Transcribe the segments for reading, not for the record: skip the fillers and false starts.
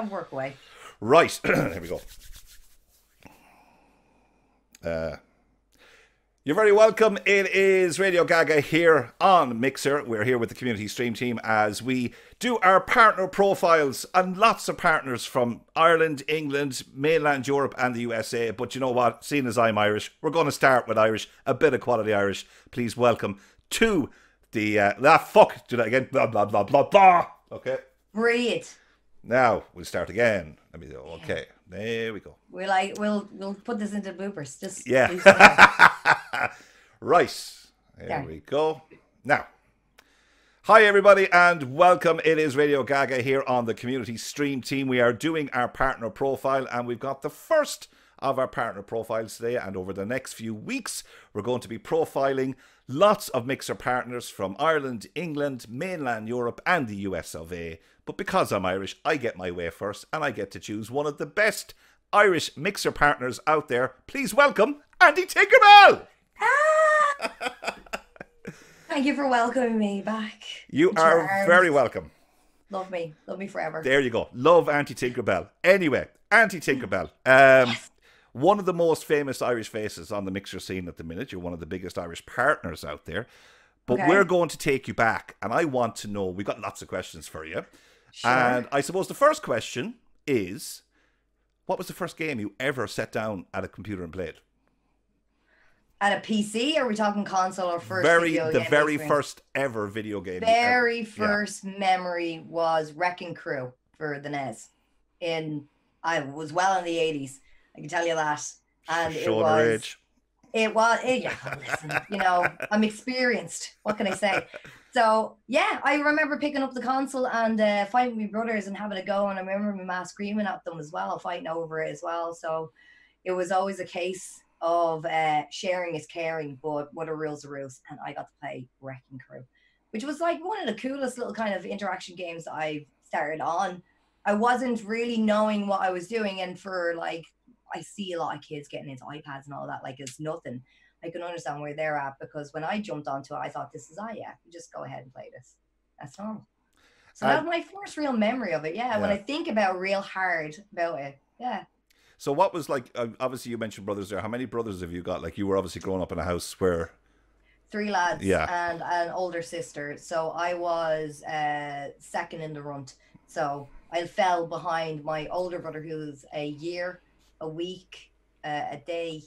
work away. Right, here we go. You're very welcome. It is Radio Gaga here on Mixer. We're here with the community stream team as we do our partner profiles, and lots of partners from Ireland, England, mainland Europe and the USA. But you know what? Seeing as I'm Irish, we're going to start with Irish, a bit of quality Irish. Please welcome to the... do that again. Blah, blah, blah, blah, blah. Okay. Breathe. Now, we'll start again. Let me do... Okay. There we go. We'll put this into bloopers. Just yeah. Right. There we go. Now, hi everybody and welcome. It is Radio Gaga here on the community stream team. We are doing our partner profile and we've got the first of our partner profiles today, and over the next few weeks we're going to be profiling lots of Mixer partners from Ireland, England, mainland Europe and the US of A. But because I'm Irish, I get my way first and I get to choose one of the best Irish Mixer partners out there. Please welcome Antitinkerbell! Thank you for welcoming me back. You are very welcome. Love me forever. There you go. Love Antitinkerbell. Anyway, Antitinkerbell. One of the most famous Irish faces on the Mixer scene at the minute. You're one of the biggest Irish partners out there. But we're going to take you back, and I want to know, we've got lots of questions for you. Sure. And I suppose the first question is, what was the first game you ever sat down at a computer and played? At a PC? Are we talking console or first video game? The very first ever video game. Very first memory was Wrecking Crew for the NES. I was well in the 80s. I can tell you that. And listen, you know, I'm experienced. What can I say? So, yeah, I remember picking up the console and fighting with my brothers and having a go. And I remember my ma screaming at them as well, fighting over it as well. So it was always a case of sharing is caring, but what are rules are rules. And I got to play Wrecking Crew, which was like one of the coolest little kind of interaction games I started on. I wasn't really knowing what I was doing. And for like, I see a lot of kids getting into iPads and all that, like it's nothing. I can understand where they're at, because when I jumped onto it, I thought, this is, you just go ahead and play this. That's normal. So that was my first real memory of it. Yeah, when I think about real hard about it. Yeah. So what was like, obviously you mentioned brothers there. How many brothers have you got? Like you were obviously growing up in a house where... 3 lads and an older sister. So I was second in the runt. So I fell behind my older brother, who was a year, a week, a day,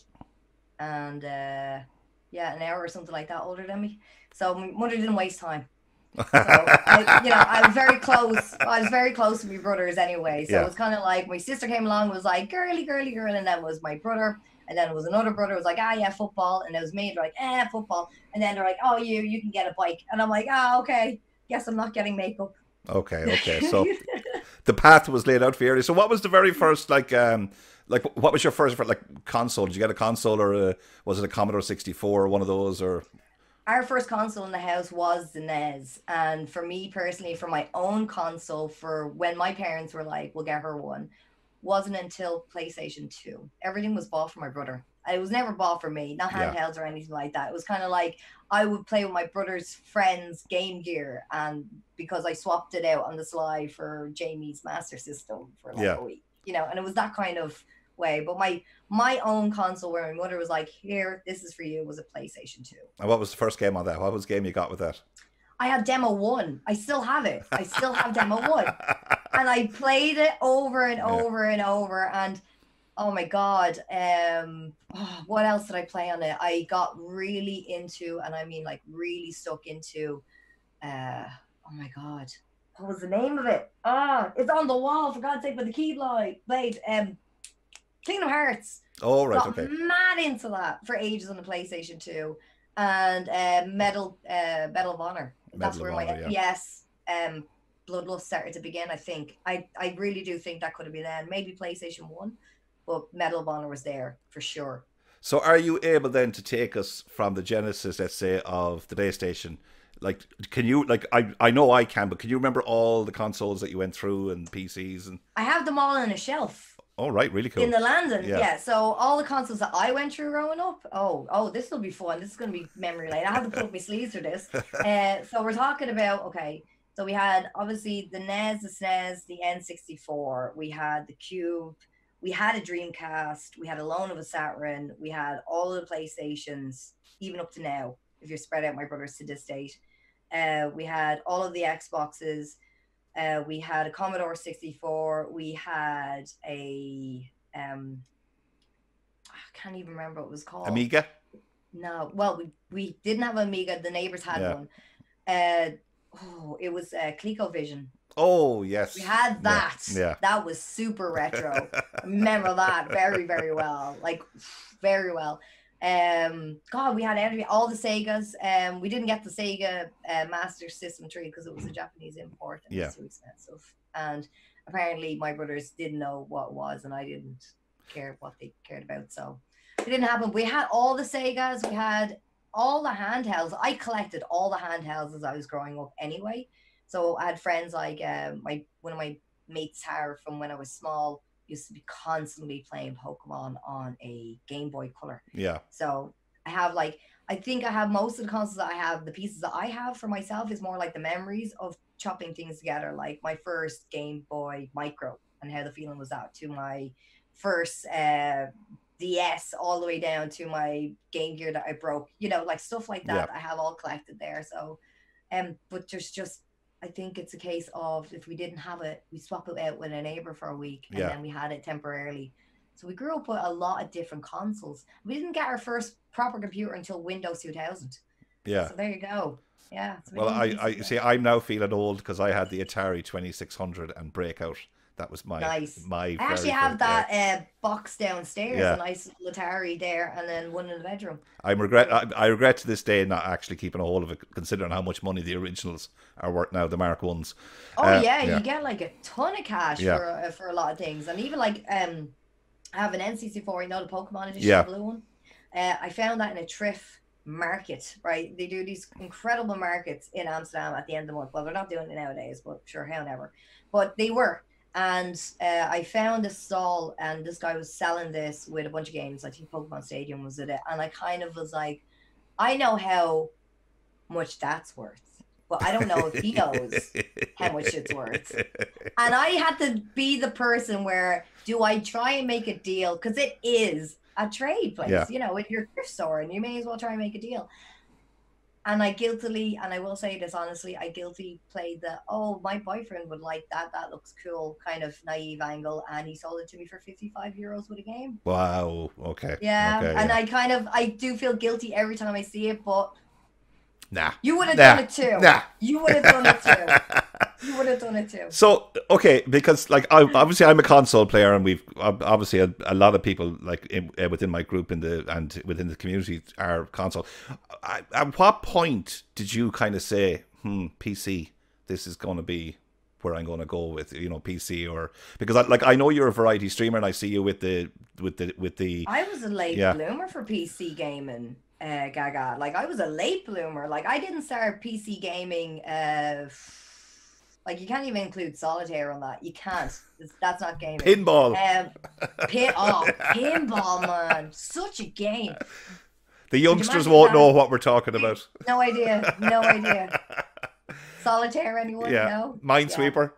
and an hour or something like that older than me. So my mother didn't waste time. So I was very close. I was very close to my brothers anyway. So it was kind of like my sister came along, was like girly, girly, girl, and then was my brother, and then it was another brother who was like, football, and it was me. They're like, football, and then they're like, oh, you can get a bike, and I'm like, okay, guess I'm not getting makeup. Okay. So the path was laid out for you. So what was the very first what was your first console? Did you get a console, or was it a Commodore 64 or one of those? Or our first console in the house was the NES, and for me personally, for my own console, for when my parents were like, we'll get her one, wasn't until PlayStation 2. Everything was bought for my brother. It was never bought for me, not handhelds or anything like that. It was kind of like I would play with my brother's friends' Game Gear, and because I swapped it out on the sly for Jamie's Master System for a week, and it was that kind of way. But my own console, where my mother was like, here, this is for you, was a PlayStation 2. And what was the first game on that? What was the game you got with that? I had Demo 1. I still have it. I still have Demo 1. And I played it over and over and over. And oh my God. What else did I play on it? I got really into, and I mean like really stuck into, oh my God. What was the name of it? It's on the wall, for God's sake, with the keyblade. Kingdom Hearts. Oh, right, got mad into that for ages on the PlayStation 2. And Medal of Honor. That's where my FPS bloodlust started to begin, I think. I really do think that could have been then. Maybe PlayStation 1, but Medal of Honor was there for sure. So are you able then to take us from the genesis, let's say, of the PlayStation? Like, can you, I know I can, but can you remember all the consoles that you went through and PCs? And I have them all on a shelf. Oh, right. Really cool. In the Landon. Yeah. So all the consoles that I went through growing up. Oh, this will be fun. This is going to be memory lane. I have to put up my sleeves for this. So we're talking about, okay, So we had obviously the NES, the SNES, the N64. We had the Cube. We had a Dreamcast. We had a loan of a Saturn. We had all of the PlayStations, even up to now, if you're spread out my brothers to this date. We had all of the Xboxes. We had a Commodore 64. We had a I can't even remember what it was called. Amiga? No, well, we didn't have Amiga. The neighbors had one. It was ColecoVision. Oh, yes. We had that. Yeah. That was super retro. I remember that very, very well. Like, very well. God, we had all the Segas. We didn't get the Sega Master System 3 because it was a Japanese import and it was too expensive. And apparently my brothers didn't know what it was and I didn't care what they cared about. So it didn't happen. We had all the Segas. We had all the handhelds. I collected all the handhelds as I was growing up anyway. So I had friends like one of my mates, Tara, from when I was small, used to be constantly playing Pokemon on a Game Boy Color. Yeah. So I have I think I have most of the consoles that I have. The pieces that I have for myself is more like the memories of chopping things together, like my first Game Boy Micro and how the feeling was that, to my first DS, all the way down to my Game Gear that I broke, like stuff like that. I have all collected there. So, but there's just, I think it's a case of if we didn't have it, we swap it out with a neighbor for a week and then we had it temporarily. So we grew up with a lot of different consoles. We didn't get our first proper computer until Windows 2000. Yeah. So there you go. Yeah. Well, I see. I'm now feeling old because I had the Atari 2600 and Breakout. That was my I actually have that box downstairs, a nice Atari there, and then one in the bedroom. I regret to this day not actually keeping a hold of it, considering how much money the originals are worth now, the Mark Ones. Oh you get like a ton of cash for a lot of things, and even like I have an N64, the Pokemon edition, the blue one. I found that in a thrift market, right? They do these incredible markets in Amsterdam at the end of the month. Well, they're not doing it nowadays, but sure, how never. But they were. And I found a stall and this guy was selling this with a bunch of games. I think Pokmon Stadium was in it. And I kind of was like, I know how much that's worth, but I don't know if he knows how much it's worth. And I had to be the person where, do I try and make a deal? Because it is a trade place, with your thrift store, and you may as well try and make a deal. And I guiltily, and I will say this honestly, I guiltily played my boyfriend would like that. That looks cool, kind of naive angle. And he sold it to me for €55 with a game. Wow. Okay. Yeah. Okay, and I do feel guilty every time I see it, but nah. You would have done it too. Nah. You would have done it too. You would have done it too. So, okay, because obviously I'm a console player, and we've obviously a lot of people within my group and within the community are console. At what point did you kind of say, PC, this is going to be where I'm going to go with, PC, or because I know you're a variety streamer and I see you with the. I was a late bloomer for PC gaming. Gaga, I was a late bloomer. I didn't start PC gaming. You can't even include solitaire on that. You can't. That's not gaming. Pinball. Pinball, man, such a game. The youngsters won't know what we're talking about. No idea. No idea. Solitaire, anyone? Yeah. No? Minesweeper.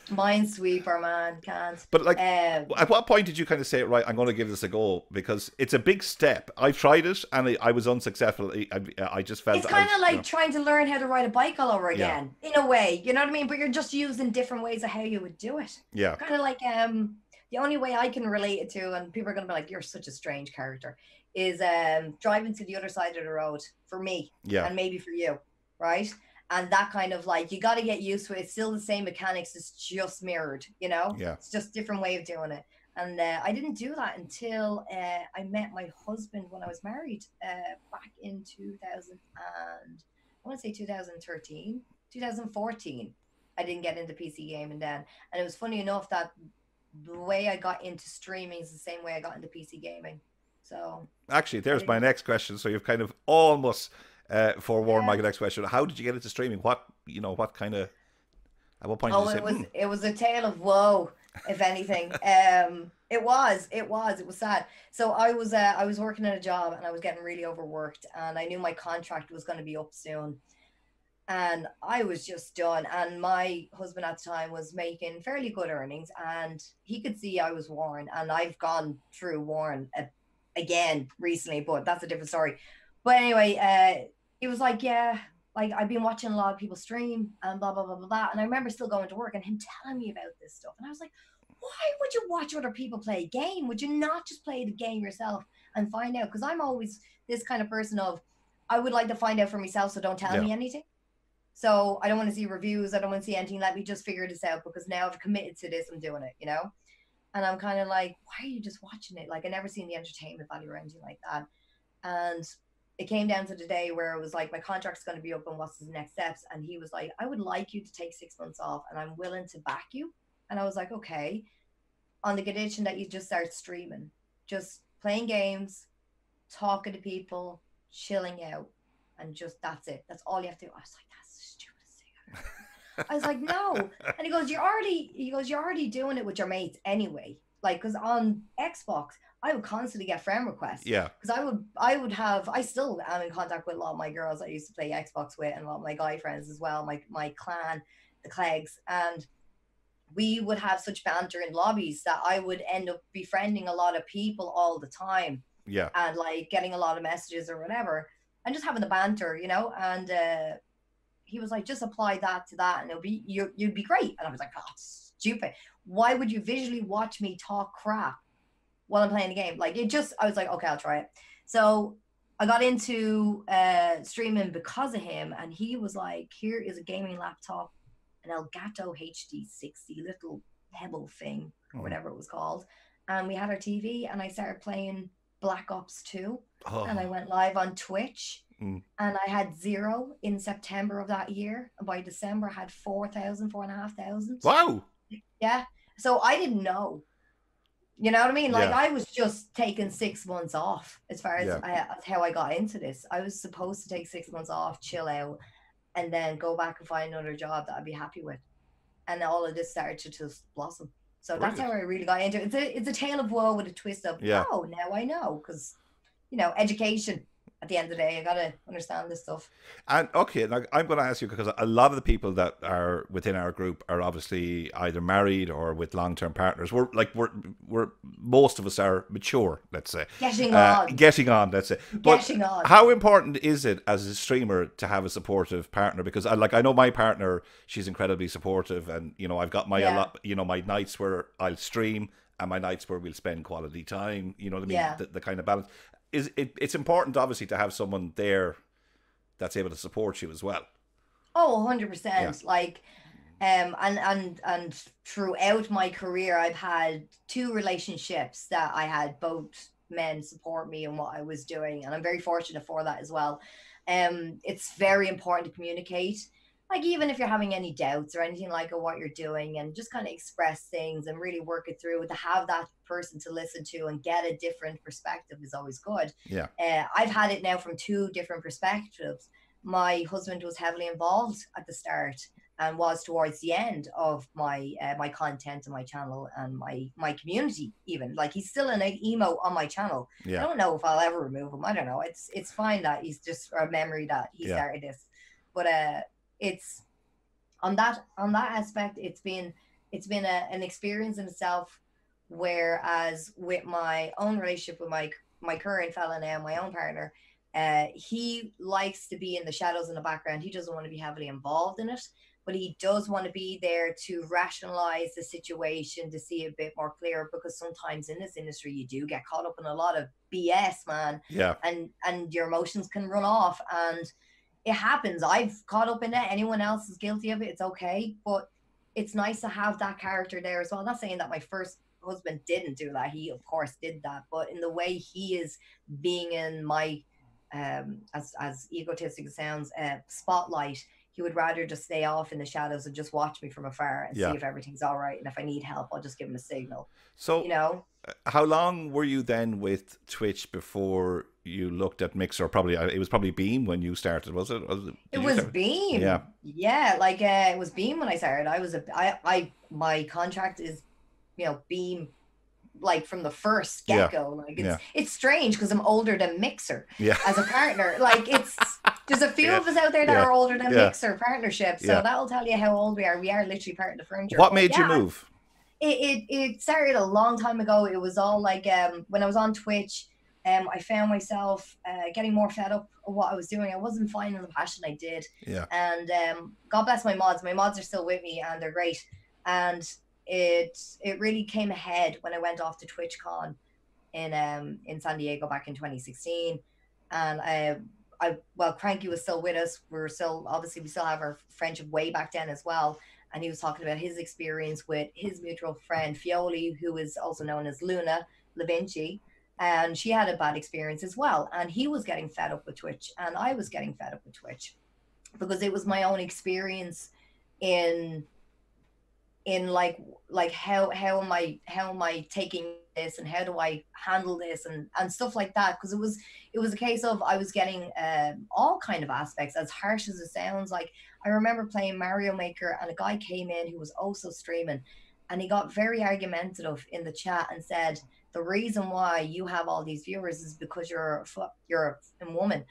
Minesweeper, man, can't. But at what point did you kind of say, right, I'm going to give this a go? Because it's a big step. I've tried it and I was unsuccessful. I just felt it's kind of like trying to learn how to ride a bike all over again, in a way. You know what I mean? But you're just using different ways of how you would do it. Yeah. Kind of like the only way I can relate it to, and people are going to be like, "You're such a strange character," is driving to the other side of the road for me, and maybe for you, right? And that kind of you got to get used to it. It's still the same mechanics. It's just mirrored, Yeah. It's just a different way of doing it. And I didn't do that until I met my husband when I was married back in 2013, 2014. I didn't get into PC gaming then. And it was funny enough that the way I got into streaming is the same way I got into PC gaming. So actually, there's my next question. So you've kind of almost... forewarned my next question. How did you get into streaming? What kind of, at what point did you say? It was a tale of woe, if anything. It was sad. So I was working at a job and I was getting really overworked, and I knew my contract was going to be up soon. And I was just done. And my husband at the time was making fairly good earnings, and he could see I was worn. And I've gone through worn again recently, but that's a different story. But anyway, he was like, yeah, like I've been watching a lot of people stream and blah, blah, blah, blah, blah. And I remember still going to work and him telling me about this stuff. And I was like, why would you watch other people play a game? Would you not just play the game yourself and find out? Because I'm always this kind of person of, I would like to find out for myself, so don't tell me anything. So I don't want to see reviews. I don't want to see anything. Let me just figure this out, because now I've committed to this. I'm doing it, you know? And I'm kind of like, why are you just watching it? Like, I never seen the entertainment value or anything like that. And it came down to the day where it was like, my contract's going to be up and what's the next steps? And he was like, I would like you to take 6 months off and I'm willing to back you. And I was like, okay. On the condition that you just start streaming, just playing games, talking to people, chilling out. And just, that's it. That's all you have to do. I was like, that's the stupidest thing I've ever. I was like, no. And he goes, you're already doing it with your mates anyway. Like, because on Xbox, I would constantly get friend requests. Yeah. Because I still am in contact with a lot of my girls I used to play Xbox with, and a lot of my guy friends as well, my clan, the Clegs. And we would have such banter in lobbies that I would end up befriending a lot of people all the time. Yeah. And like getting a lot of messages or whatever, and just having the banter, you know. And he was like, just apply that to that and you'd be great. And I was like, oh, stupid. Why would you visually watch me talk crap while I'm playing the game? Like, I was like, okay, I'll try it. So I got into streaming because of him, and he was like, here is a gaming laptop, an Elgato HD60 little pebble thing or whatever it was called. And we had our TV, and I started playing Black Ops 2, and I went live on Twitch. And I had 0 in September of that year. And by December, I had 4,500. Wow. Yeah. So I didn't know. You know what I mean? Like, I was just taking 6 months off as far as how I got into this. I was supposed to take 6 months off, chill out, and then go back and find another job that I'd be happy with. And all of this started to just blossom. So Brilliant. That's how I really got into it. It's a tale of woe with a twist of, oh, now I know. Because, you know, education. At the end of the day, I gotta understand this stuff. And okay, now I'm going to ask you, because a lot of the people that are within our group are obviously either married or with long-term partners. We're most of us are mature, let's say. Getting on, let's say. But how important is it as a streamer to have a supportive partner? Because I know my partner, she's incredibly supportive, and you know, I've got my my nights where I'll stream and my nights where we'll spend quality time. You know what I mean? Yeah. The kind of balance. It's important, obviously, to have someone there that's able to support you as well. Oh, 100%. Yeah. Like, and throughout my career, I've had 2 relationships that I had both men support me in what I was doing, and I'm very fortunate for that as well. It's very important to communicate. Like, even if you're having any doubts or anything like what you're doing, and just kind of express things and really work it through, to have that person to listen to and get a different perspective is always good. Yeah. I've had it now from 2 different perspectives. My husband was heavily involved at the start and was towards the end of my my content and my channel and my community even. Like, he's still an emo on my channel. Yeah. I don't know if I'll ever remove him. I don't know. It's fine that he's just a memory that he started this. But it's on that aspect, it's been an experience in itself. Whereas with my own relationship with my current fella now, my own partner, he likes to be in the shadows in the background. He doesn't want to be heavily involved in it, but he does want to be there to rationalize the situation, to see it a bit more clear, because sometimes in this industry you do get caught up in a lot of BS, man. Yeah. And your emotions can run off, and it happens. I've caught up in it. Anyone else is guilty of it. It's okay. But it's nice to have that character there as well. I'm not saying that my first husband didn't do that. He, of course, did that. But in the way he is being in my, as egotistic as it sounds, spotlight, he would rather just stay off in the shadows and just watch me from afar and see if everything's all right. And if I need help, I'll just give him a signal. So, you know, how long were you then with Twitch before you looked at Mixer? Probably it was probably Beam when you started, was it? It was Beam. Yeah, like it was Beam when I started. My contract is, you know, Beam, like from the first get-go. Like it's strange because I'm older than Mixer as a partner. Like There's a few of us out there that are older than Mixer partnership, so that'll tell you how old we are. We are literally part of the furniture. What made you move? It started a long time ago. It was all like when I was on Twitch, I found myself getting more fed up of what I was doing. I wasn't finding the passion I did. Yeah. And God bless my mods. My mods are still with me and they're great. And it really came ahead when I went off to TwitchCon in San Diego back in 2016. And well, Cranky was still with us. We still have our friendship way back then as well. And he was talking about his experience with his mutual friend Fioli, who is also known as Luna LaVinci, and she had a bad experience as well. And he was getting fed up with Twitch, and I was getting fed up with Twitch because it was my own experience in like how am I taking this and how do I handle this and stuff like that, because it was a case of I was getting all kind of aspects, as harsh as it sounds. Like I remember playing Mario Maker and a guy came in who was also streaming, and he got very argumentative in the chat and said the reason why you have all these viewers is because you're a woman.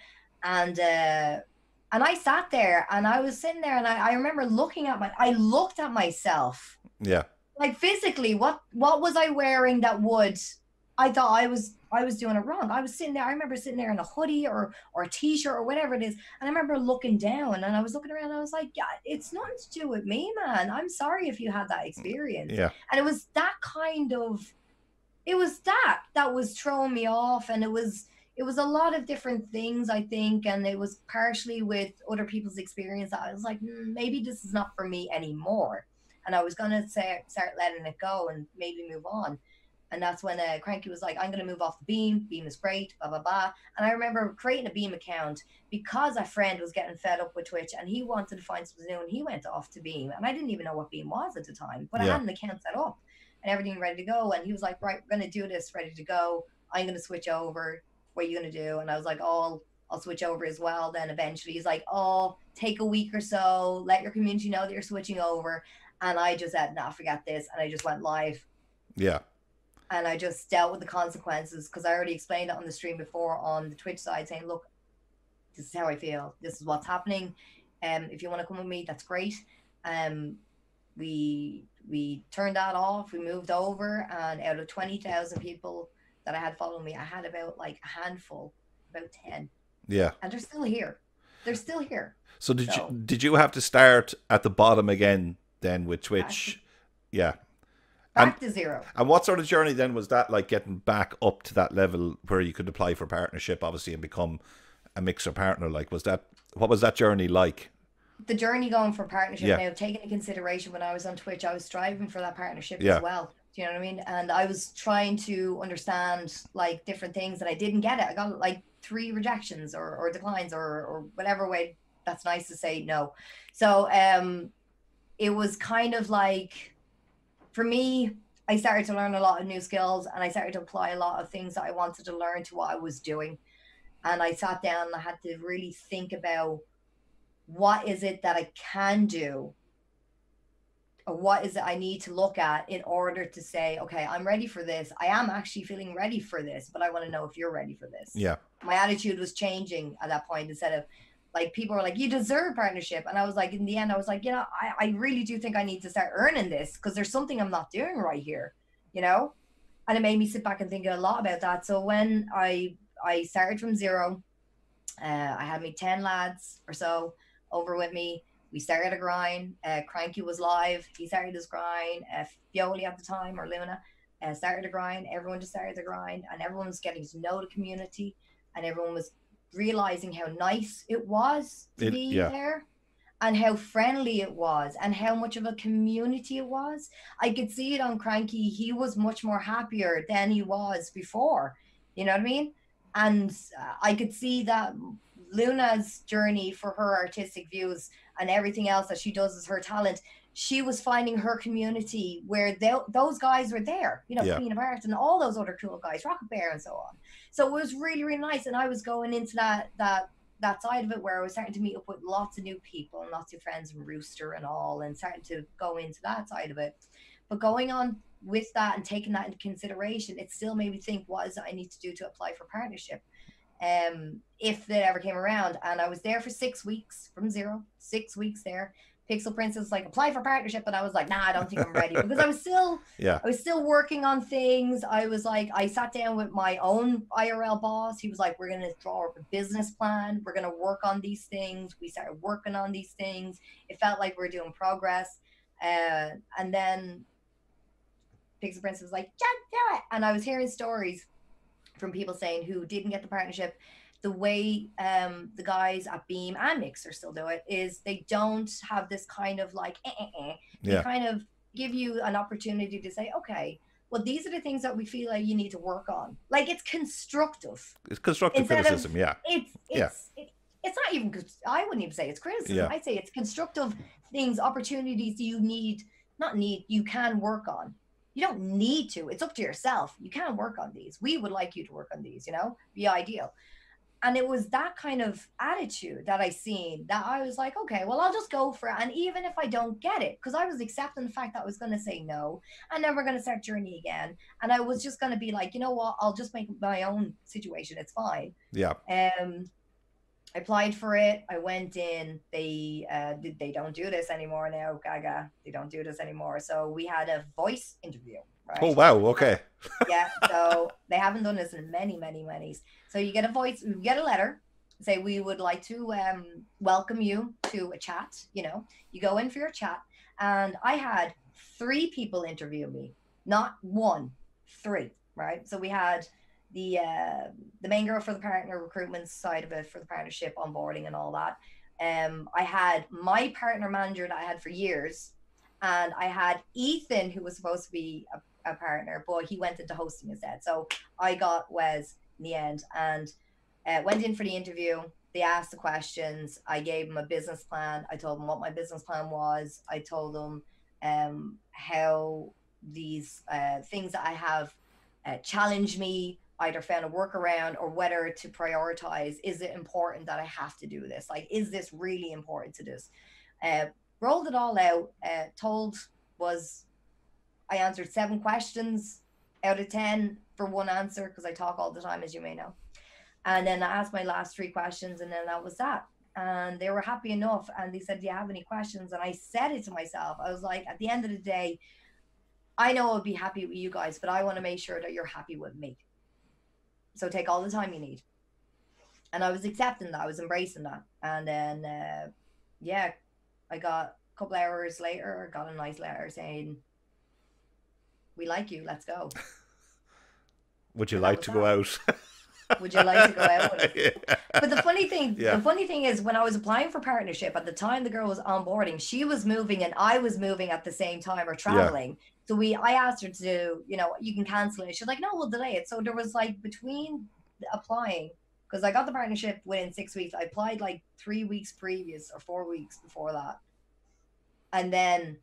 And I sat there and I was sitting there and I remember I looked at myself. Yeah. Like physically, what was I wearing that I thought I was doing it wrong. I was sitting there. I remember sitting there in a hoodie or a t-shirt or whatever it is. And I remember looking down and I was looking around and I was like, yeah, it's nothing to do with me, man. I'm sorry if you had that experience. Yeah. And it was that that was throwing me off. And it was a lot of different things, I think. And it was partially with other people's experience that I was like, maybe this is not for me anymore. And I was going to start letting it go and maybe move on. And that's when Cranky was like, I'm going to move off the Beam. Beam is great, blah, blah, blah. And I remember creating a Beam account because a friend was getting fed up with Twitch and he wanted to find something new and he went off to Beam. And I didn't even know what Beam was at the time, but I had an account set up and everything ready to go. And he was like, right, we're going to do this, ready to go. I'm going to switch over. What are you going to do? And I was like, oh, I'll switch over as well. Then eventually he's like, oh, take a week or so. Let your community know that you're switching over. And I just said, nah, forget this. And I just went live. Yeah. And I just dealt with the consequences because I already explained it on the stream before on the Twitch side, saying, look, this is how I feel. This is what's happening. If you want to come with me, that's great. We turned that off. We moved over. And out of 20,000 people that I had following me, I had about like a handful, about 10. Yeah. And they're still here. They're still here. So did you have to start at the bottom again then with Twitch? Back to zero. And what sort of journey then was that, like getting back up to that level where you could apply for partnership, obviously, and become a Mixer partner? Like, what was that journey like? The journey going for partnership, now taking into consideration when I was on Twitch, I was striving for that partnership as well. Do you know what I mean? And I was trying to understand like different things and I didn't get it. I got like 3 rejections or declines or whatever way that's nice to say no. So it was kind of like, for me, I started to learn a lot of new skills and I started to apply a lot of things that I wanted to learn to what I was doing. And I sat down and I had to really think about what is it that I can do, or what is it I need to look at in order to say, okay, I'm ready for this. I am actually feeling ready for this, but I want to know if you're ready for this. Yeah. My attitude was changing at that point. Instead of like, people were like, you deserve partnership. And I was like, in the end, I was like, I really do think I need to start earning this because there's something I'm not doing right here, you know? And it made me sit back and think a lot about that. So when I started from zero, I had me 10 lads or so over with me. We started a grind. Cranky was live. He started his grind. Fioli at the time, or Luna, started a grind. Everyone just started the grind, and everyone was getting to know the community, and everyone was realizing how nice it was to be there, and how friendly it was, and how much of a community it was. I could see it on Cranky. He was much more happier than he was before. You know what I mean? And I could see that Luna's journey for her artistic views and everything else that she does is her talent. She was finding her community where those guys were there, you know, Queen of Art and all those other cool guys, Rocket Bear and so on. So it was really, really nice. And I was going into that side of it where I was starting to meet up with lots of new people and lots of friends from Rooster and all, and starting to go into that side of it. But going on with that and taking that into consideration, it still made me think, what is it I need to do to apply for partnership? if it ever came around. And I was there for 6 weeks, from 0, 6 weeks there. Pixel Princess like, apply for partnership, and I was like, nah, I don't think I'm ready, because I was still working on things. I was like, I sat down with my own IRL boss. He was like, we're gonna draw up a business plan, we're gonna work on these things. We started working on these things. It felt like we were doing progress, and then Pixel Princess was like, just do it. And I was hearing stories from people saying who didn't get the partnership. The way the guys at Beam and Mixer still do it is they don't have this kind of like, They kind of give you an opportunity to say, okay, well, these are the things that we feel like you need to work on. Like, it's constructive. It's constructive criticism, It's not even, I wouldn't even say it's criticism. Yeah. I'd say it's constructive things, opportunities you you can work on. You don't need to. It's up to yourself. You can work on these. We would like you to work on these, be ideal. And it was that kind of attitude that I seen, that I was like, okay, well, I'll just go for it. And even if I don't get it, because I was accepting the fact that I was going to say no, and then we're going to start journey again. And I was just going to be like, you know what, I'll just make my own situation. It's fine. Yeah. I applied for it. I went in. They don't do this anymore now, Gaga. They don't do this anymore. So we had a voice interview. Right? Oh, wow. Okay. Yeah. So they haven't done this in many. So you get you get a letter, say, we would like to welcome you to a chat. You go in for your chat. And I had 3 people interview me, not 1, 3, right? So we had the main girl for the partner recruitment side of it, for the partnership onboarding and all that. I had my partner manager that I had for years, and I had Ethan, who was supposed to be a partner, but he went into hosting instead. So I got Wes in the end, and went in for the interview. They asked the questions. I gave them a business plan. I told them what my business plan was. I told them how these things that I have challenge me, either found a workaround, or whether to prioritize. Is it important that I have to do this? Like, is this really important to this? Rolled it all out. I answered 7 questions out of 10 for 1 answer, because I talk all the time, as you may know. And then I asked my last 3 questions, and then that was that. And they were happy enough. And they said, do you have any questions? And I said it to myself. I was like, at the end of the day, I know I'll be happy with you guys, but I want to make sure that you're happy with me. So take all the time you need. And I was accepting that. I was embracing that. And then, I got a couple hours later, I got a nice letter saying, we like you, let's go. Would you like to go out? Would you like to go out with us? Yeah. But the funny thing is, when I was applying for partnership, at the time the girl was onboarding, she was moving and I was moving at the same time, or traveling. So I asked her to, you can cancel it. She's like, no, we'll delay it. So there was like, between applying, because I got the partnership within 6 weeks. I applied like 3 weeks previous, or 4 weeks before that, and then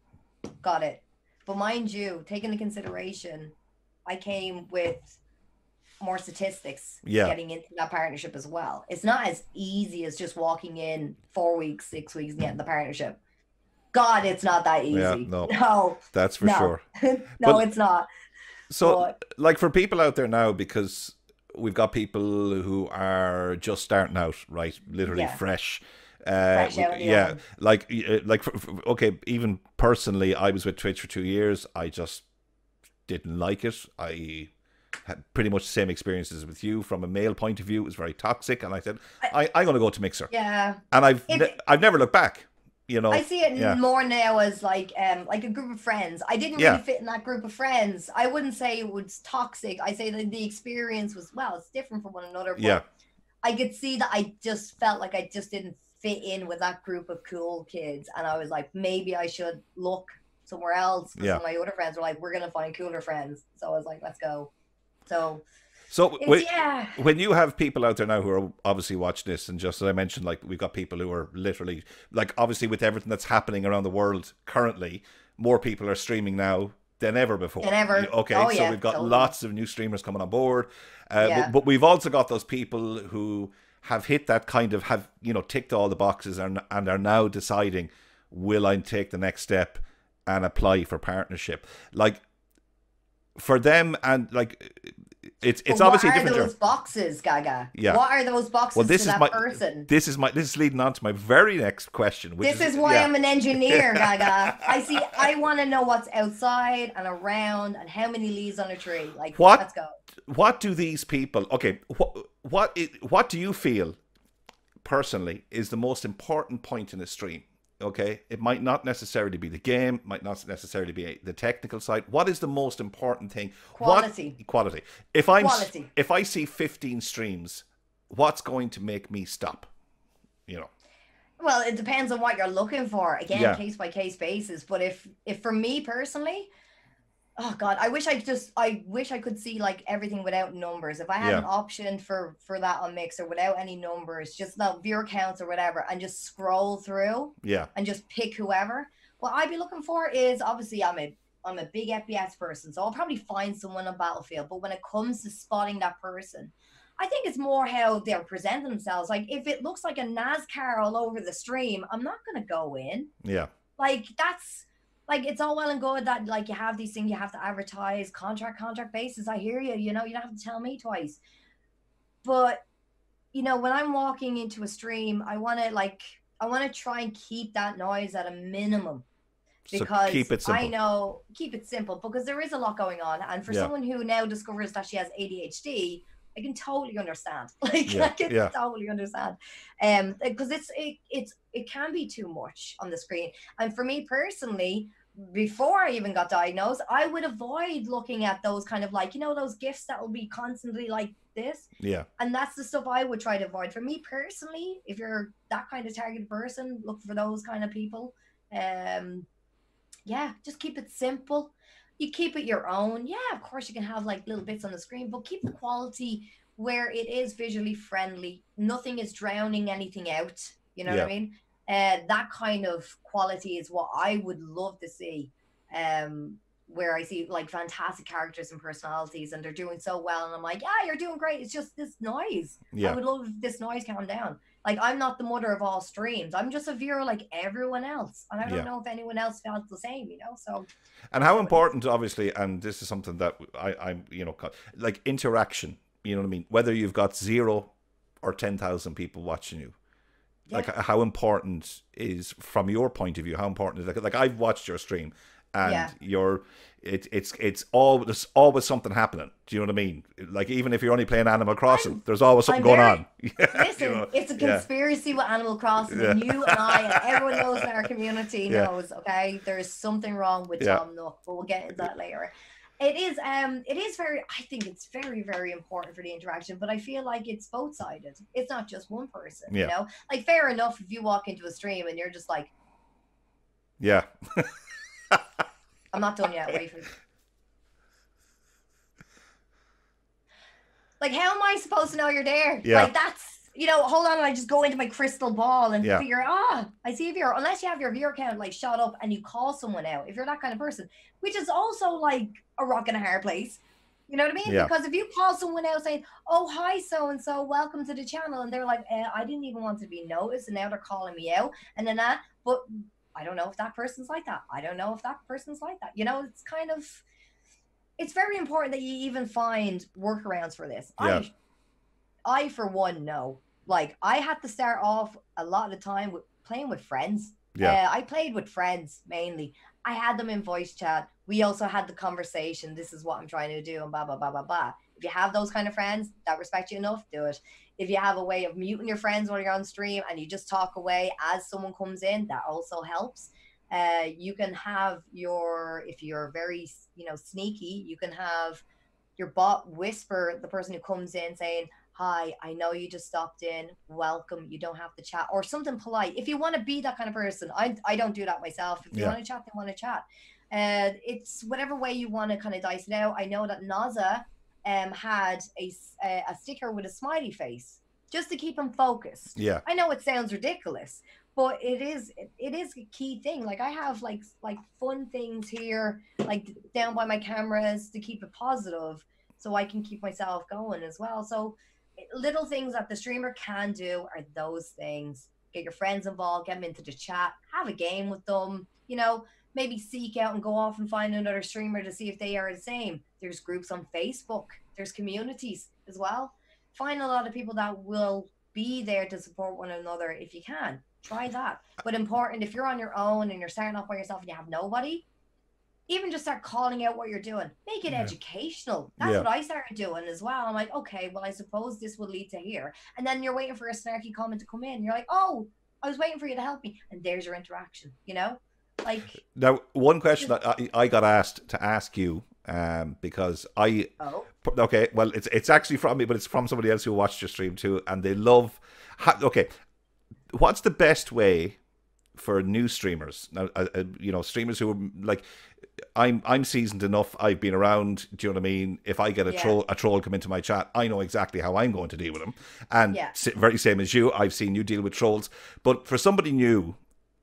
got it. But mind you, taking into consideration, I came with more statistics getting into that partnership as well. It's not as easy as just walking in 4 weeks, 6 weeks and getting the partnership. God, it's not that easy. Yeah, no, that's for sure. No, it's not. So, like, for people out there now, because we've got people who are just starting out, right? Literally fresh. Fresh out, okay, even personally, I was with Twitch for 2 years. I just didn't like it. I had pretty much the same experiences with you. From a male point of view, it was very toxic, and I said, I'm going to go to Mixer. Yeah. And I've never looked back. I see it more now as like a group of friends. I didn't really fit in that group of friends. I wouldn't say it was toxic. I say that the experience was, it's different from one another. But I could see that I just felt like I just didn't fit in with that group of cool kids. And I was like, maybe I should look somewhere else. Some of my other friends were like, we're going to find cooler friends. So I was like, let's go. So when you have people out there now who are obviously watching this, and just as I mentioned, like, we've got people who are literally, like, obviously with everything that's happening around the world currently, more people are streaming now than ever before. So we've got lots of new streamers coming on board. But we've also got those people who have hit that kind of, ticked all the boxes and are now deciding, will I take the next step and apply for partnership? Like, for them, and like, It's obviously a different What are those boxes, Gaga? Yeah. What are those boxes well, this to is that person? This is leading on to my very next question. This is why I'm an engineer, Gaga. I want to know what's outside and around and how many leaves on a tree. Like, let's go. What do these people? Okay, what do you feel personally is the most important point in a stream? Okay, it might not necessarily be the game, might not necessarily be the technical side. What is the most important thing? Quality. Quality. If I see 15 streams, what's going to make me stop? Well, it depends on what you're looking for. Again, case by case basis. But if for me personally, oh God, I wish I could see like everything without numbers. If I had an option for that on Mixer without any numbers, just not viewer counts or whatever, and just scroll through, and just pick whoever. What I'd be looking for is, obviously I'm a big FPS person, so I'll probably find someone on Battlefield. But when it comes to spotting that person, I think it's more how they're presenting themselves. Like if it looks like a NASCAR all over the stream, I'm not gonna go in. Yeah. Like that's. Like, it's all well and good that, like, you have these things you have to advertise, contract basis. I hear you, you don't have to tell me twice. But, when I'm walking into a stream, I want to try and keep that noise at a minimum. Because so keep it simple. Keep it simple, because there is a lot going on. And for someone who now discovers that she has ADHD, I can totally understand. I can totally understand. Because it can be too much on the screen. And for me personally, before I even got diagnosed, I would avoid looking at those kind of like, those GIFs that will be constantly like this. Yeah. And that's the stuff I would try to avoid. For me personally, if you're that kind of targeted person, look for those kind of people. Just keep it simple. You keep it your own. Yeah, of course you can have like little bits on the screen, but keep the quality where it is visually friendly. Nothing is drowning anything out. You know what I mean? That kind of quality is what I would love to see. Where I see like fantastic characters and personalities, and they're doing so well, and I'm like, yeah, you're doing great. It's just this noise. I would love if this noise calmed down. Like, I'm not the mother of all streams. I'm just a viewer like everyone else. And I don't know if anyone else felt the same, so. And how important, obviously, and this is something that I'm, like interaction, you know what I mean? Whether you've got 0 or 10,000 people watching you. Like, how important is, from your point of view, how important is, like I've watched your stream, and it's always something happening. Do you know what I mean? Like, even if you're only playing Animal Crossing, there's always something going on. Listen, it's a conspiracy with Animal Crossing, and you and I and everyone knows in our community knows. Okay, there's something wrong with Tom Nook, but we'll get into that later. It is very, I think it's very, very important for the interaction, but I feel like it's both-sided. It's not just one person, Like, fair enough if you walk into a stream and you're just like, I'm not done yet, wait for it. Like, how am I supposed to know you're there? Like, that's, hold on, I just go into my crystal ball and figure, I see a viewer. Unless you have your viewer count, like, shot up and you call someone out, if you're that kind of person, which is also, like, a rock and a hard place. You know what I mean? Yeah. Because if you call someone out saying, oh, hi, so-and-so, welcome to the channel, and they're like, I didn't even want to be noticed, and now they're calling me out, and then that, but I don't know if that person's like that. I don't know if that person's like that. It's kind of, it's very important that you even find workarounds for this. Yeah. I for one, know. Like, I had to start off a lot of the time with playing with friends. Yeah. I played with friends mainly. I had them in voice chat. We also had the conversation. This is what I'm trying to do, and blah, blah, blah, blah, blah. If you have those kind of friends that respect you enough, do it. If you have a way of muting your friends while you're on stream and you just talk away as someone comes in, that also helps. You can have if you're very, sneaky, you can have your bot whisper the person who comes in saying, hi, I know you just stopped in, welcome, you don't have to chat, or something polite. If you want to be that kind of person, I don't do that myself. If you want to chat, then want to chat. It's whatever way you want to kind of dice it out. I know that Naza had a sticker with a smiley face just to keep him focused. Yeah. I know it sounds ridiculous, but it is a key thing. Like, I have like fun things here, like down by my cameras to keep it positive, so I can keep myself going as well. So little things that the streamer can do are those things. Get your friends involved, get them into the chat, have a game with them, maybe seek out and go off and find another streamer to see if they are the same. There's groups on Facebook, there's communities as well. Find a lot of people that will be there to support one another if you can. Try that. But important, if you're on your own and you're starting off by yourself and you have nobody, even just start calling out what you're doing. Make it educational. That's what I started doing as well. I'm like, okay, well, I suppose this will lead to here. And then you're waiting for a snarky comment to come in. You're like, oh, I was waiting for you to help me. And there's your interaction, you know? Like, now, one question that I got asked to ask you, because okay, well, it's actually from me, but it's from somebody else who watched your stream too, and they love, okay, what's the best way for new streamers? Now, you know, streamers who are like, I'm seasoned enough. I've been around. Do you know what I mean? If I get a troll come into my chat, I know exactly how I'm going to deal with them. And very same as you, I've seen you deal with trolls. But for somebody new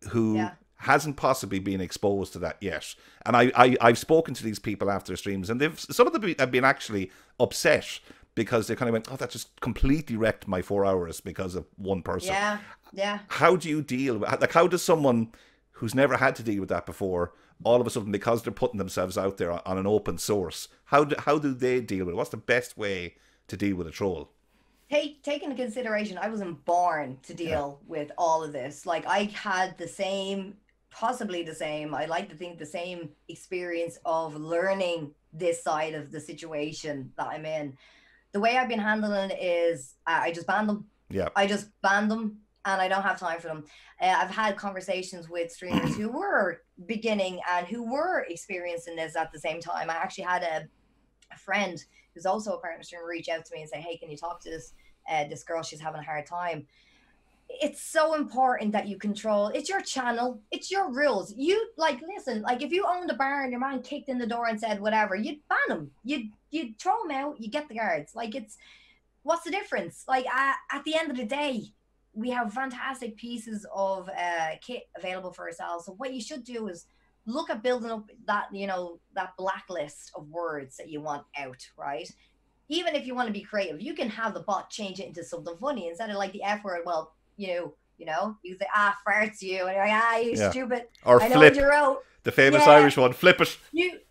who hasn't possibly been exposed to that yet, and I've spoken to these people after streams, and some of them have been actually upset because they kind of went, oh, that just completely wrecked my 4 hours because of one person. Yeah. How do you deal with, like, how does someone who's never had to deal with that before, all of a sudden, because they're putting themselves out there on an open source, how do they deal with it? What's the best way to deal with a troll? Take into consideration, I wasn't born to deal with all of this. Like, I had the same, possibly the same, I like to think the same experience of learning this side of the situation that I'm in. The way I've been handling it is I just ban them. I just ban them. And I don't have time for them. I've had conversations with streamers who were beginning and who were experiencing this at the same time. I actually had a friend who's also a partner streamer reach out to me and say, hey, can you talk to this girl? She's having a hard time. It's so important that you control. It's your channel. It's your rules. You, like, listen, like, if you owned a bar and your man kicked in the door and said whatever, you'd ban him. You'd throw him out. You get the guards. Like, what's the difference? Like, at the end of the day, we have fantastic pieces of kit available for ourselves. So what you should do is look at building up that, you know, that blacklist of words that you want out, right? Even if you want to be creative, you can have the bot change it into something funny instead of like the F word. Well, you know, you say, farts you, and you're like, you stupid. Or I know flip. what you wrote. The famous Irish one, flip it.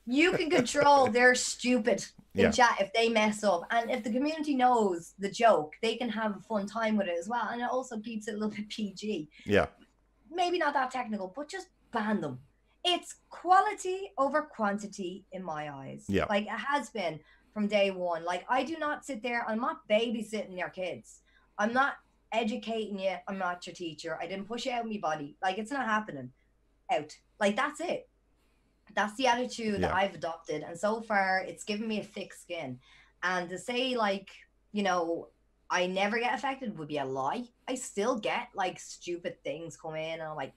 You can control their stupid in chat if they mess up, and if the community knows the joke, they can have a fun time with it as well, and it also keeps it a little bit PG. Maybe not that technical, but just ban them. It's quality over quantity in my eyes. Like, it has been from day one. Like, I do not sit there, I'm not babysitting your kids, I'm not educating you, I'm not your teacher, I didn't push it out of my body. Like, it's not happening. Out. Like, that's it. That's the attitude that I've adopted, and so far it's given me a thick skin. And to say, like, you know, I never get affected would be a lie. I still get like stupid things come in, and I'm like,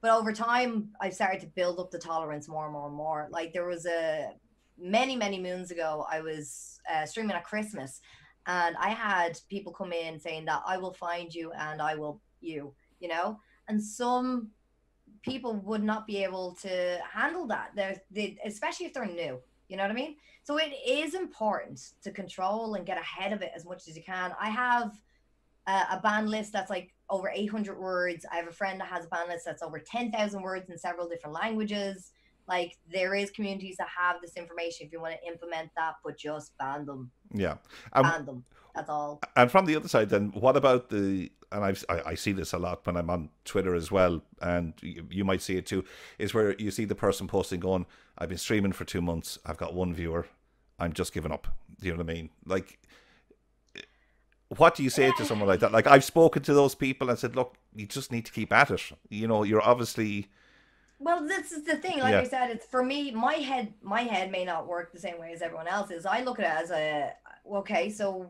but over time I've started to build up the tolerance more and more and more. Like, there was many moons ago, I was streaming at Christmas, and I had people come in saying that I will find you and I will you know, and some people would not be able to handle that. Especially if they're new, you know what I mean? So it is important to control and get ahead of it as much as you can. I have a ban list that's like over 800 words. I have a friend that has a ban list that's over 10,000 words in several different languages. Like, there is communities that have this information if you want to implement that, but just ban them. Ban them. That's all. And from the other side, then, what about and I see this a lot when I'm on Twitter as well, and you might see it too, is where you see the person posting going, I've been streaming for 2 months, I've got 1 viewer, I'm just giving up. Do you know what I mean? Like, what do you say to someone like that? Like, I've spoken to those people and said, look, you just need to keep at it. You know, you're obviously... Well, this is the thing. Like I said, it's, for me, my head may not work the same way as everyone else's. I look at it as okay, so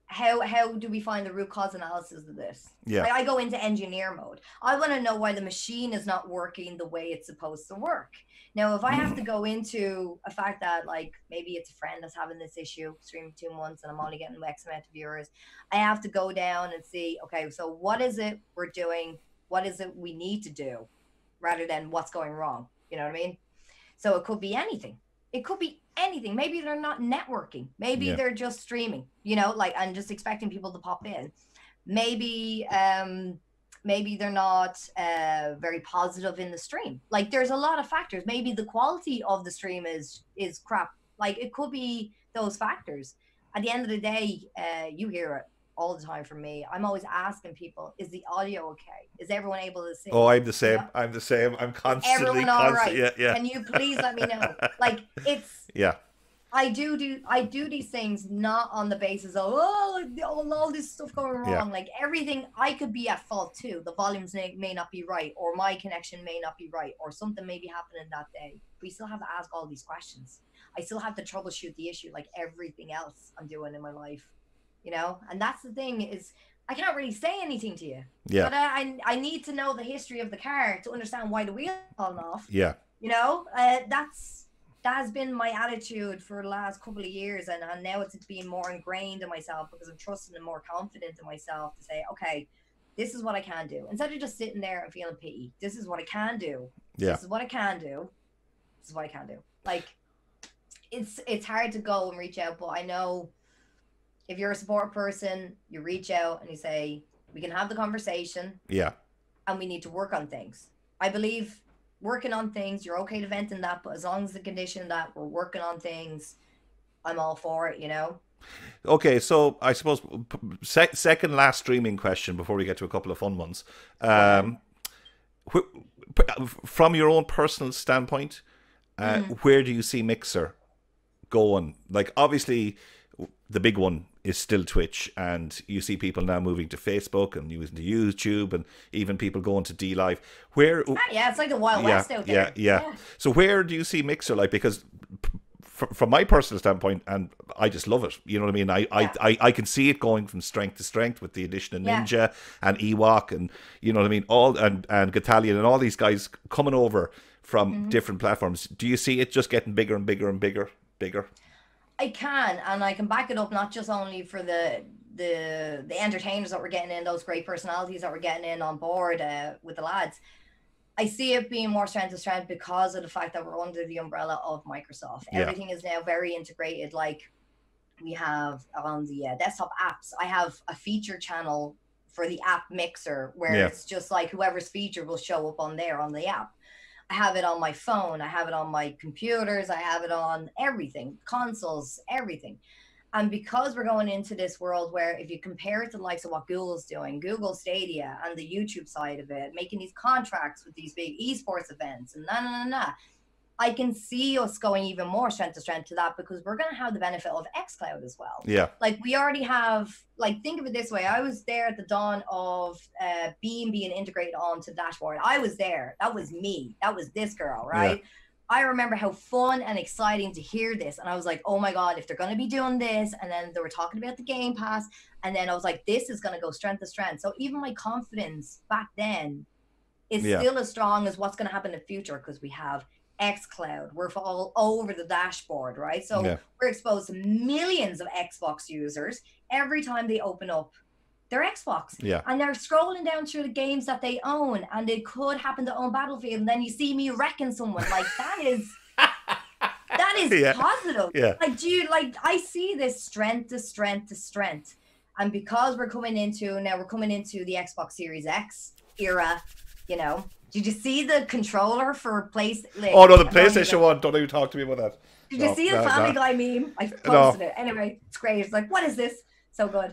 how do we find the root cause analysis of this? I go into engineer mode. I want to know why the machine is not working the way it's supposed to work. Now, if I have to go into a fact that, like, maybe it's a friend that's having this issue, streaming 2 months, and I'm only getting X amount of viewers, I have to go down and see, okay, so what is it we're doing? What is it we need to do? Rather than what's going wrong. You know what I mean? So it could be anything. It could be anything. Maybe they're not networking. Maybe they're just streaming, you know, like, and just expecting people to pop in. Maybe maybe they're not very positive in the stream. Like there's a lot of factors. Maybe the quality of the stream is crap. Like it could be those factors. At the end of the day, you hear it all the time from me. I'm always asking people, is the audio okay? Is everyone able to see? Oh, I'm the same. Yeah? I'm the same. I'm constantly, everyone all right? Yeah. Can you please let me know? Like it's yeah. I do these things not on the basis of all this stuff going wrong. Yeah. Like everything, I could be at fault too. The volumes may not be right, or my connection may not be right, or something may be happening that day. We still have to ask all these questions. I still have to troubleshoot the issue like everything else I'm doing in my life, you know. And that's the thing, is I can't really say anything to you. Yeah. But I need to know the history of the car to understand why the wheel falling off. Yeah. You know, that has been my attitude for the last couple of years, and now it's being more ingrained in myself because I'm trusting and more confident in myself to say, okay, this is what I can do. Instead of just sitting there and feeling pity, this is what I can do. Yeah. This is what I can do. This is what I can do. Like, it's hard to go and reach out, but I know if you're a support person, you reach out and you say, we can have the conversation. Yeah. And we need to work on things. I believe working on things, you're okay to vent in that, but as long as the condition that we're working on things, I'm all for it, you know. Okay, so I suppose second last streaming question before we get to a couple of fun ones. From your own personal standpoint, where do you see Mixer going? Like, obviously the big one is still Twitch, and you see people now moving to Facebook and using to YouTube, and even people going to D Live. Where? Yeah, it's like the Wild West out there. Yeah. So where do you see Mixer? Like, because from my personal standpoint, and I just love it. You know what I mean? I can see it going from strength to strength with the addition of Ninja and Ewok, and you know what I mean, all and Gatalian and all these guys coming over from different platforms. Do you see it just getting bigger and bigger and bigger? I can, and I can back it up not just only for the entertainers that we're getting in, those great personalities that we're getting in on board with the lads. I see it being more strength to strength because of the fact that we're under the umbrella of Microsoft. Yeah. Everything is now very integrated. Like we have on the desktop apps, I have a feature channel for the app Mixer where it's just like whoever's feature will show up on there on the app. I have it on my phone. I have it on my computers. I have it on everything, consoles, everything. And because we're going into this world where if you compare it to the likes of what Google's doing, Google Stadia and the YouTube side of it, making these contracts with these big esports events and I can see us going even more strength to strength to that because we're going to have the benefit of xCloud as well. Yeah. Like we already have, like, think of it this way. I was there at the dawn of Beam being integrated onto the dashboard. I was there. That was me. That was this girl, right? Yeah. I remember how fun and exciting to hear this. And I was like, oh my God, if they're going to be doing this. And then they were talking about the Game Pass. And then I was like, this is going to go strength to strength. So even my confidence back then is still as strong as what's going to happen in the future because we have xCloud. We're all over the dashboard, right? So we're exposed to millions of Xbox users every time they open up their Xbox. Yeah. And they're scrolling down through the games that they own, and it could happen to own Battlefield, and then you see me wrecking someone. Like that is positive. Yeah. Like, dude, like I see this strength to strength to strength. And because we're coming into the Xbox Series X era, you know. Did you see the controller for PlayStation? Like, oh no, the PlayStation one. Don't even talk to me about that. Did you see the Family Guy meme? I posted it. Anyway, it's great. It's like, what is this? So good.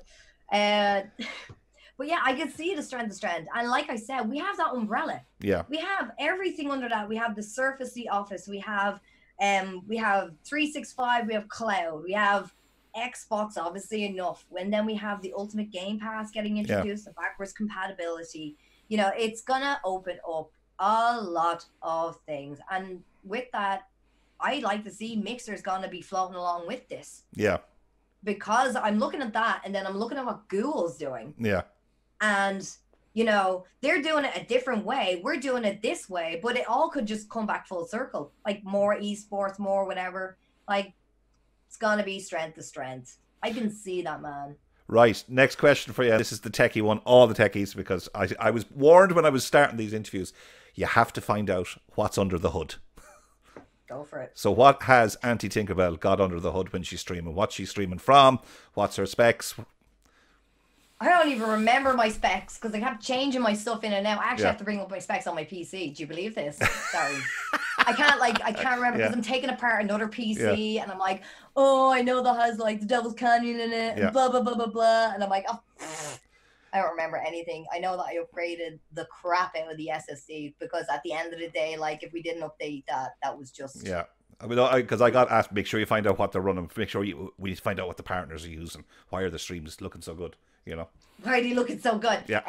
But yeah, I can see the strength of strength. And like I said, we have that umbrella. Yeah. We have everything under that. We have the Surface, the Office. We have 365. We have Cloud. We have Xbox, obviously enough. And then we have the Ultimate Game Pass getting introduced, the backwards compatibility. You know, it's gonna open up a lot of things, and with that, I like to see Mixer's gonna be floating along with this. Yeah. Because I'm looking at that, and then I'm looking at what Google's doing. Yeah. And you know, they're doing it a different way. We're doing it this way, but it all could just come back full circle. Like more esports, more whatever. Like it's gonna be strength to strength. I can see that, man. Right, next question for you. This is the techie one, all the techies, because I was warned when I was starting these interviews, you have to find out what's under the hood. Go for it. So what has Antitinkerbell got under the hood when she's streaming? What's she streaming from? What's her specs? I don't even remember my specs because I kept changing my stuff in and out. I actually have to bring up my specs on my PC. Do you believe this? Sorry. I can't remember because I'm taking apart another PC and I'm like, oh, I know that has like the Devil's Canyon in it and blah, blah, blah, blah, blah. And I'm like, oh, I don't remember anything. I know that I upgraded the crap out of the SSD because at the end of the day, like if we didn't update that, that was just... Yeah. I mean, because I got asked, make sure you find out what they're running. Make sure we find out what the partners are using. Why are the streams looking so good? You know, why are they looking so good? Yeah.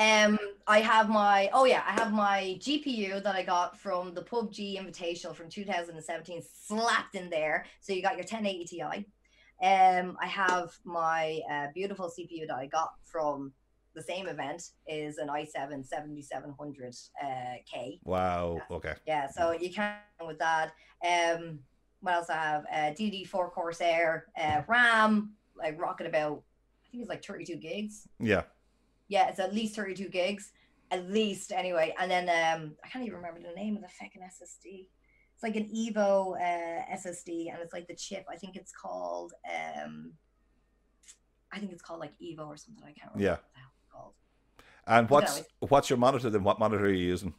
I have my GPU that I got from the PUBG Invitational from 2017 slapped in there. So you got your 1080 Ti. I have my beautiful CPU that I got from the same event is an i7 7700K. Wow. Okay. Yeah. So you can with that. What else I have? DD4 Corsair, RAM, like rocking about, I think it's like 32 gigs. Yeah. Yeah, it's at least 32 gigs. At least, anyway. And then I can't even remember the name of the fucking SSD. It's like an Evo SSD, and it's like the chip. I think it's called like Evo or something. I can't remember what the hell it's called. And what's your monitor then? What monitor are you using?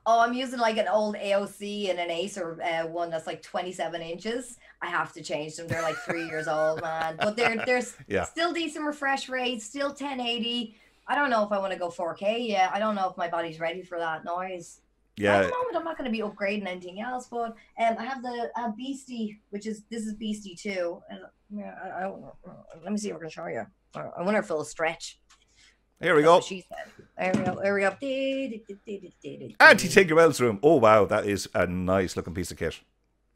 Oh, I'm using like an old AOC and an Acer one that's like 27 inches. I have to change them. They're like 3 years old, man. But they're still decent refresh rates, still 1080. I don't know if I want to go 4K yet. I don't know if my body's ready for that noise. Yeah. At the moment, I'm not going to be upgrading anything else. But I have the Beastie, this is Beastie 2. And let me see if I can show you. I wonder if it'll stretch. Here we go. She said. There we go. Antitinkerbell's room. Oh, wow. That is a nice looking piece of kit.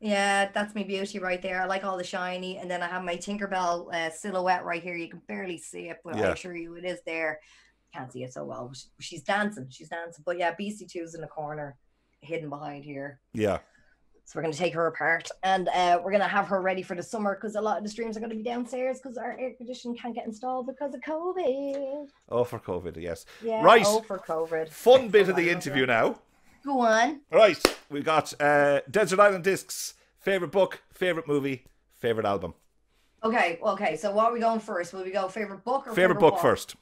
Yeah, that's my beauty right there. I like all the shiny. And then I have my Tinkerbell silhouette right here. You can barely see it, but I assure you it is there. Can't see it so well. She's dancing. But yeah, Beastie 2's in the corner, hidden behind here. Yeah. So we're going to take her apart and we're going to have her ready for the summer because a lot of the streams are going to be downstairs because our air conditioning can't get installed because of COVID. Oh, for COVID, yes. Yeah, right. Oh, for COVID. Fun bit of the interview now. Go on. Right. We got Desert Island Discs, favorite book, favorite movie, favorite album. Okay. So what are we going first? Will we go favorite book or favorite book first?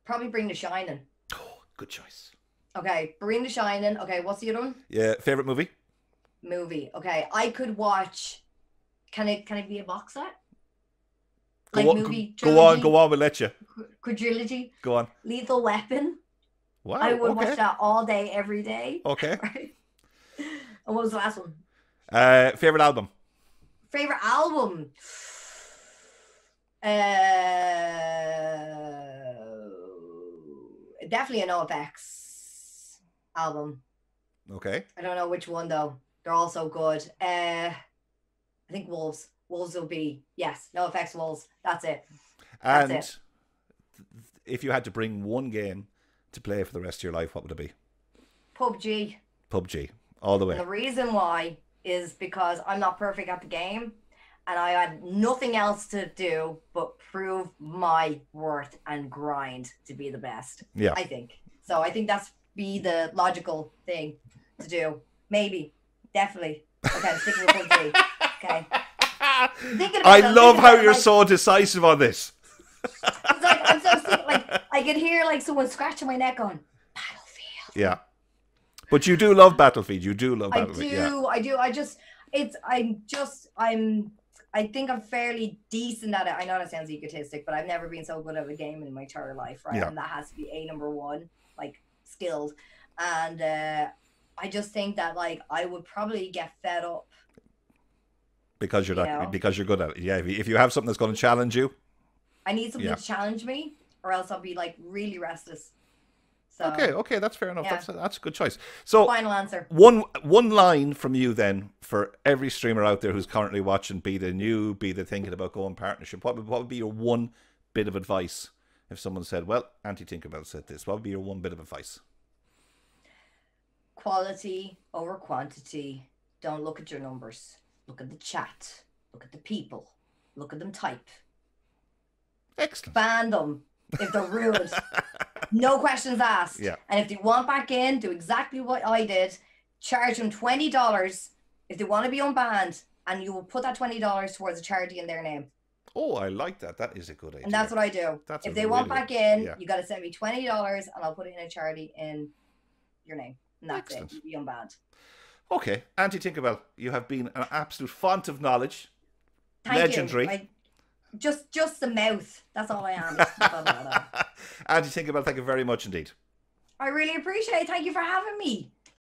Probably Bring the Shining. Oh, good choice. Okay, Bring the Shining. Okay, what's the other one? Yeah, favorite movie? Movie. Okay, I could watch. Can it be a box set? Go on, we'll let you. Quadrilogy. Go on. Lethal Weapon. Wow. I would watch that all day, every day. Okay. Right? And what was the last one? Favorite album? Favorite album? Definitely an NoFX album. Okay. I don't know which one though. They're all so good. I think Wolves. Wolves will be, yes, NoFX Wolves. That's it. And if you had to bring one game to play for the rest of your life, what would it be? PUBG. PUBG. All the way. And the reason why is because I'm not perfect at the game and I had nothing else to do but prove my worth and grind to be the best. Yeah. I think. So I think that's be the logical thing to do. Maybe. Definitely. Okay, I'm sticking with PUBG. Okay. I love how you're so decisive on this. It's like I'm so sick. Like I could hear like someone scratching my neck on Battlefield. Yeah. But you do love Battlefield. You do love Battlefield. I do. I think I'm fairly decent at it. I know that sounds egotistic, but I've never been so good at a game in my entire life, right? Yeah. And that has to be number one, like skilled. And I just think that like I would probably get fed up. Because you're not, because you're good at it. Yeah, if you have something that's going to challenge you. I need something to challenge me, or else I'll be like really restless. So, okay, that's fair enough. Yeah. That's a good choice. So final answer. One line from you then for every streamer out there who's currently watching, be they new, be they thinking about going partnership. What would be your one bit of advice if someone said, "Well, Antitinkerbell said this"? What would be your one bit of advice? Quality over quantity. Don't look at your numbers. Look at the chat. Look at the people. Look at them type. Excellent. Ban them if they're rude. No questions asked. Yeah. And if they want back in, do exactly what I did. Charge them $20 if they want to be unbanned, and you will put that $20 towards a charity in their name. Oh, I like that. That is a good idea. And that's what I do. If they want back in, you got to send me $20 and I'll put it in a charity in your name. And that's it. You'll be unbanned. Okay. Antitinkerbell, you have been an absolute font of knowledge. Thank Legendary. You. Just the mouth. That's all I am. Antitinkerbell, thank you very much indeed. I really appreciate it. Thank you for having me.